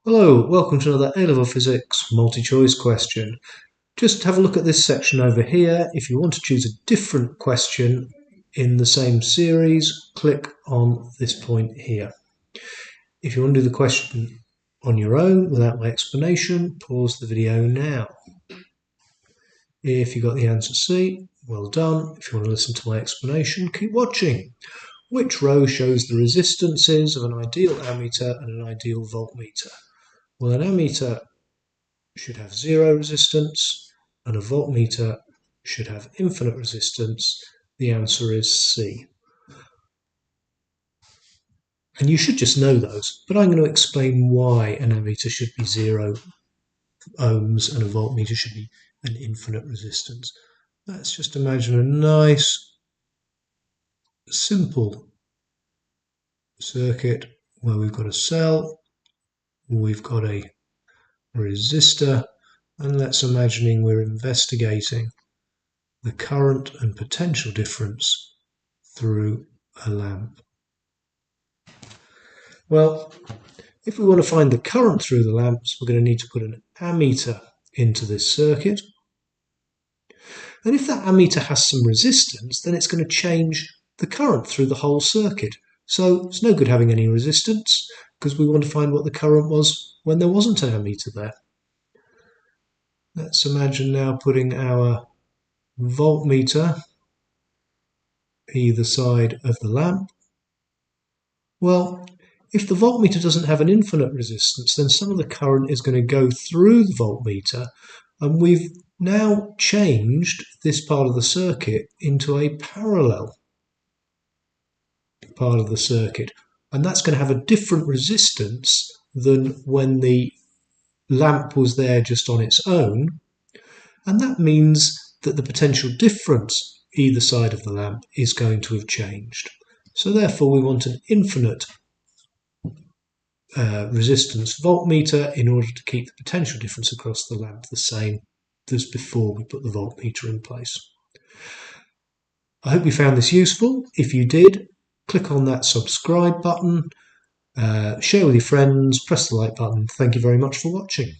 Hello, welcome to another A-Level Physics multi-choice question. Just have a look at this section over here. If you want to choose a different question in the same series, click on this point here. If you want to do the question on your own without my explanation, pause the video now. If you got the answer C, well done. If you want to listen to my explanation, keep watching. Which row shows the resistances of an ideal ammeter and an ideal voltmeter? Well, an ammeter should have zero resistance and a voltmeter should have infinite resistance. The answer is C. And you should just know those, but I'm going to explain why an ammeter should be 0 ohms and a voltmeter should be an infinite resistance. Let's just imagine a nice, simple circuit where we've got a cell, we've got a resistor, and let's imagine we're investigating the current and potential difference through a lamp. Well, if we want to find the current through the lamps, we're going to need to put an ammeter into this circuit. And if that ammeter has some resistance, then it's going to change the current through the whole circuit. So it's no good having any resistance because we want to find what the current was when there wasn't an ammeter there. Let's imagine now putting our voltmeter either side of the lamp. Well, if the voltmeter doesn't have an infinite resistance, then some of the current is going to go through the voltmeter, and we've now changed this part of the circuit into a parallel part of the circuit, and that's going to have a different resistance than when the lamp was there just on its own, and that means that the potential difference either side of the lamp is going to have changed. So therefore we want an infinite resistance voltmeter in order to keep the potential difference across the lamp the same as before we put the voltmeter in place. I hope you found this useful. If you did, click on that subscribe button, share with your friends, press the like button. Thank you very much for watching.